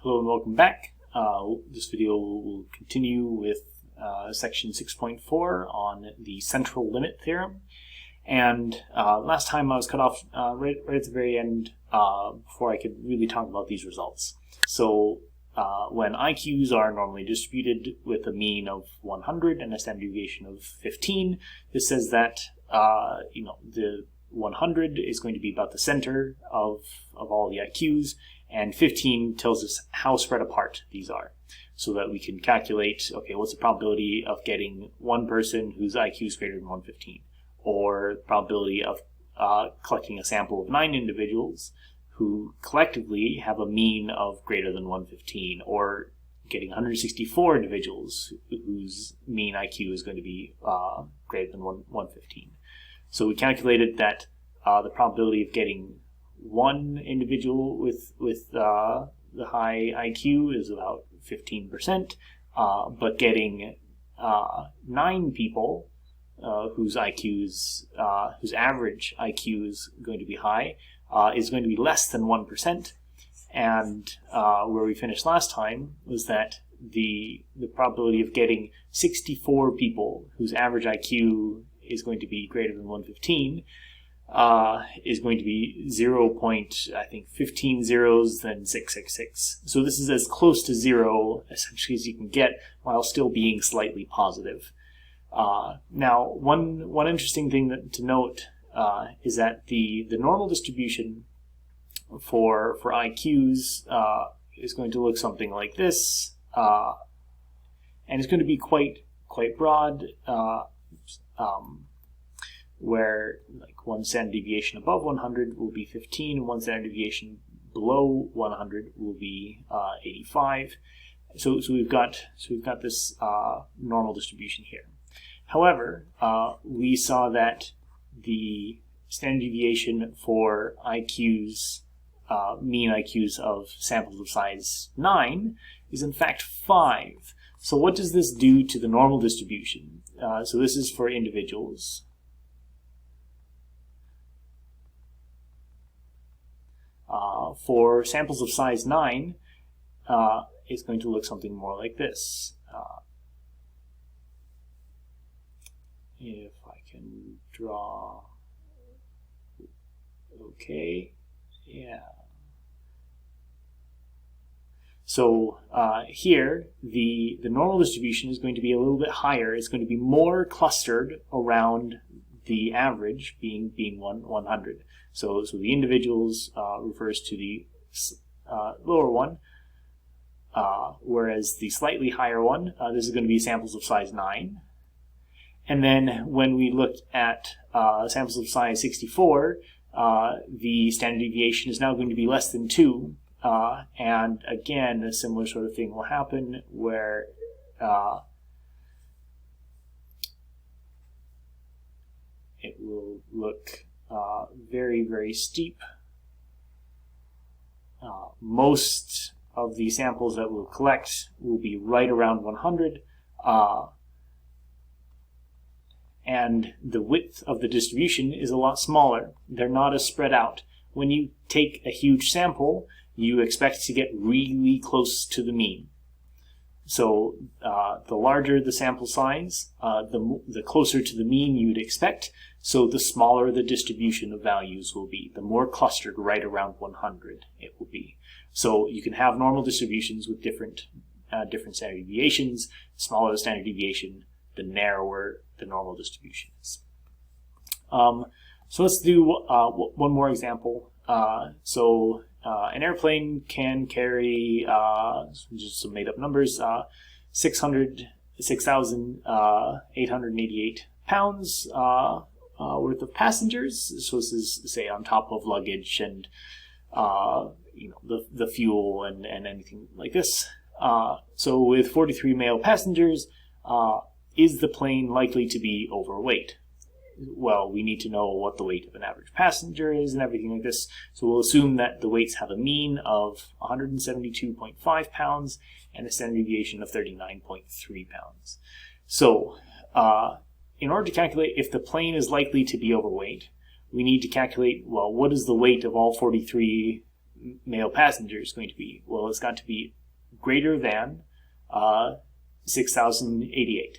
Hello and welcome back. This video will continue with section 6.4 on the central limit theorem. And last time I was cut off right at the very end before I could really talk about these results. So when IQs are normally distributed with a mean of 100 and a standard deviation of 15, this says that the 100 is going to be about the center of all the IQs, and 15 tells us how spread apart these are, so that we can calculate, okay, what's the probability of getting one person whose IQ is greater than 115, or the probability of collecting a sample of 9 individuals who collectively have a mean of greater than 115, or getting 164 individuals whose mean IQ is going to be greater than 115. So we calculated that the probability of getting one individual with the high IQ is about 15%, but getting 9 people whose average IQ is going to be high is going to be less than 1%. And where we finished last time was that the probability of getting 64 people whose average IQ is going to be greater than 115 is going to be 0.15 zeros, then 666. So this is as close to zero essentially as you can get while still being slightly positive. Now, one interesting thing to note is that the normal distribution for IQs is going to look something like this, and it's going to be quite broad. Where like one standard deviation above 100 will be 15, and one standard deviation below 100 will be 85. So we've got this normal distribution here. However, we saw that the standard deviation for IQs, mean IQs of samples of size 9, is in fact 5. So what does this do to the normal distribution? So this is for individuals. For samples of size 9, it's going to look something more like this. If I can draw, okay, yeah. So here, the normal distribution is going to be a little bit higher. It's going to be more clustered around the average being 100. So the individuals refers to the lower one, whereas the slightly higher one, this is going to be samples of size 9. And then when we looked at samples of size 64, the standard deviation is now going to be less than 2. And again, a similar sort of thing will happen where it will look very, very steep. Most of the samples that we'll collect will be right around 100, and the width of the distribution is a lot smaller. They're not as spread out. When you take a huge sample, you expect to get really close to the mean. So the larger the sample size, the closer to the mean you would expect, so the smaller the distribution of values will be, the more clustered right around 100 it will be. So you can have normal distributions with different standard deviations. The smaller the standard deviation, the narrower the normal distribution is. So let's do one more example. An airplane can carry, just some made up numbers, 6,888 pounds worth of passengers. So this is, say, on top of luggage and the fuel and anything like this. So with 43 male passengers, is the plane likely to be overweight? Well, we need to know what the weight of an average passenger is and everything like this. So we'll assume that the weights have a mean of 172.5 pounds and a standard deviation of 39.3 pounds. So in order to calculate if the plane is likely to be overweight, we need to calculate, well, what is the weight of all 43 male passengers going to be? Well, it's got to be greater than 6,088.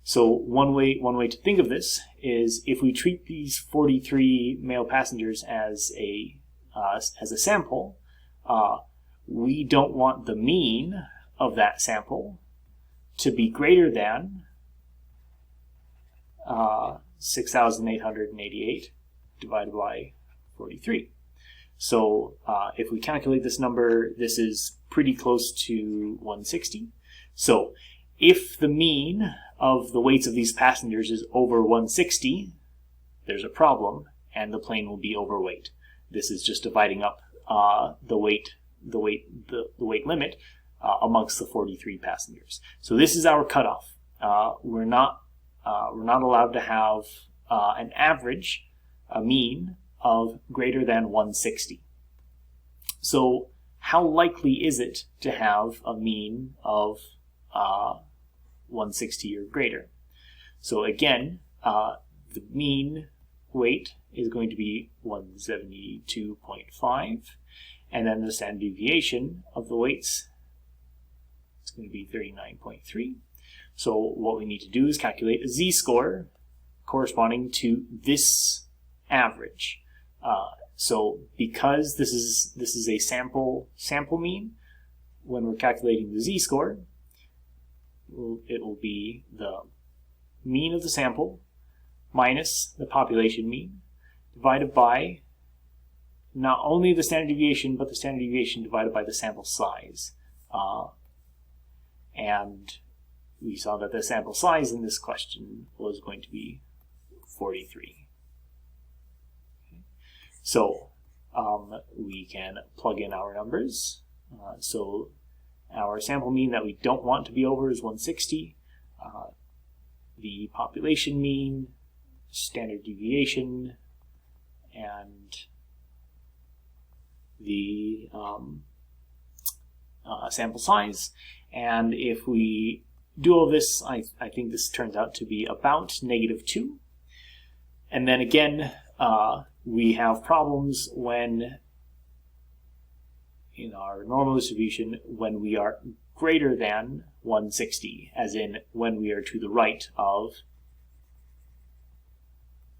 So one way to think of this is if we treat these 43 male passengers as a sample, we don't want the mean of that sample to be greater than 6,888 divided by 43. So if we calculate this number, this is pretty close to 160. So if the mean of the weights of these passengers is over 160, there's a problem, and the plane will be overweight. This is just dividing up the weight limit amongst the 43 passengers. So this is our cutoff. We're not allowed to have an average, a mean of greater than 160. So how likely is it to have a mean of 160 or greater? So again, the mean weight is going to be 172.5, and then the standard deviation of the weights is going to be 39.3. So what we need to do is calculate a z-score corresponding to this average. So because this is a sample mean, when we're calculating the z-score, it will be the mean of the sample minus the population mean divided by not only the standard deviation, but the standard deviation divided by the sample size. And we saw that the sample size in this question was going to be 43. Okay. So we can plug in our numbers. So our sample mean that we don't want to be over is 160. The population mean, standard deviation, and the sample size. And if we do all this, I think this turns out to be about -2. And then again, we have problems when, in our normal distribution, when we are greater than 160, as in when we are to the right of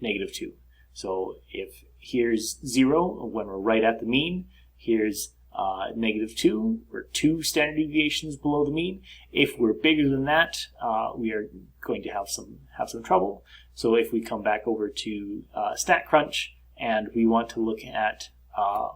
-2. So if here's 0, when we're right at the mean, here's -2, we're 2 standard deviations below the mean. If we're bigger than that, we are going to have some trouble. So if we come back over to StatCrunch and we want to look at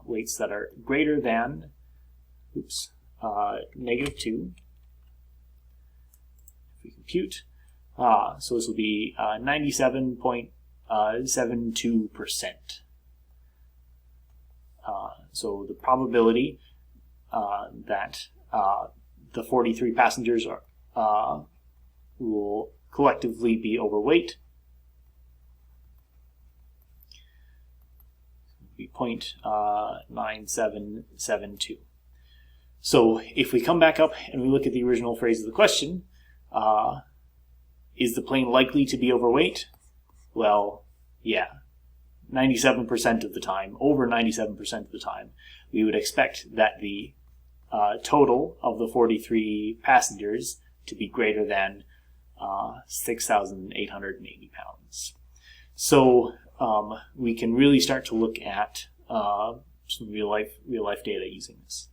weights that are greater than -2, if we compute, so this will be 97.72%. So the probability that the 43 passengers will collectively be overweight will be 0.9772. So if we come back up and we look at the original phrase of the question, is the plane likely to be overweight? Well, yeah. 97% of the time, over 97% of the time, we would expect that the total of the 43 passengers to be greater than 6,880 pounds. So we can really start to look at some real life data using this.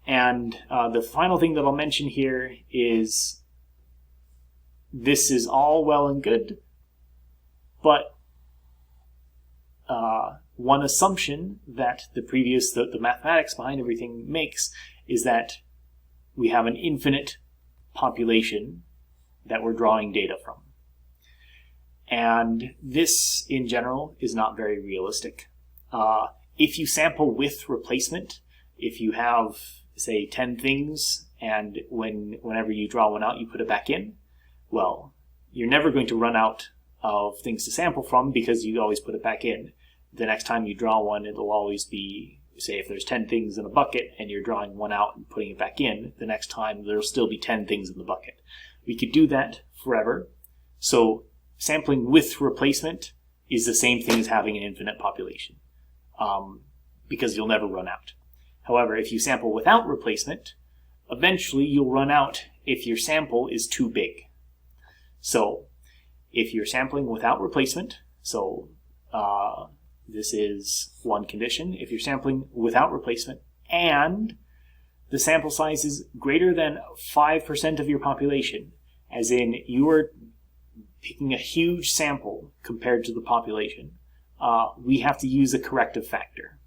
And the final thing that I'll mention here is this is all well and good, but one assumption that the mathematics behind everything makes is that we have an infinite population that we're drawing data from. And this, in general, is not very realistic. If you sample with replacement, if you have, say, 10 things, and whenever you draw one out, you put it back in, well, you're never going to run out of things to sample from because you always put it back in. The next time you draw one, it'll always be, say, if there's 10 things in a bucket and you're drawing one out and putting it back in, the next time there'll still be 10 things in the bucket. We could do that forever. So sampling with replacement is the same thing as having an infinite population, because you'll never run out. However, if you sample without replacement, eventually you'll run out if your sample is too big. So if you're sampling without replacement, so this is one condition, if you're sampling without replacement and the sample size is greater than 5% of your population, as in you are picking a huge sample compared to the population, we have to use a corrective factor.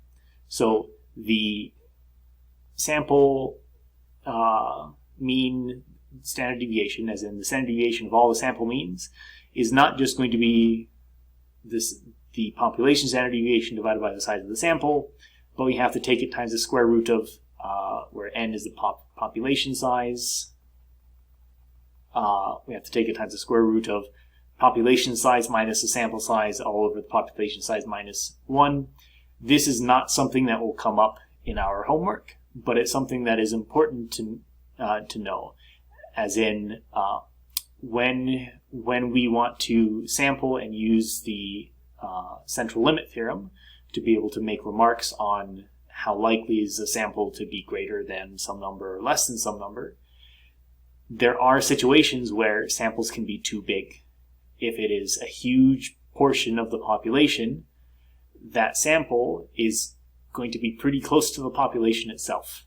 So the sample mean standard deviation, as in the standard deviation of all the sample means, is not just going to be the population standard deviation divided by the size of the sample, but we have to take it times the square root of, where n is the population size, we have to take it times the square root of population size minus the sample size all over the population size minus 1. This is not something that will come up in our homework, but it's something that is important to know, as in when we want to sample and use the central limit theorem to be able to make remarks on how likely is a sample to be greater than some number or less than some number, there are situations where samples can be too big. If it is a huge portion of the population, that sample is going to be pretty close to the population itself.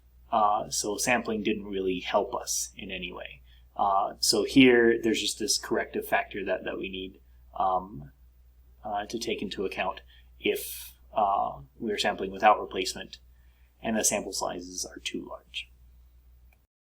So sampling didn't really help us in any way. So here, there's just this corrective factor that we need to take into account if we're sampling without replacement and the sample sizes are too large.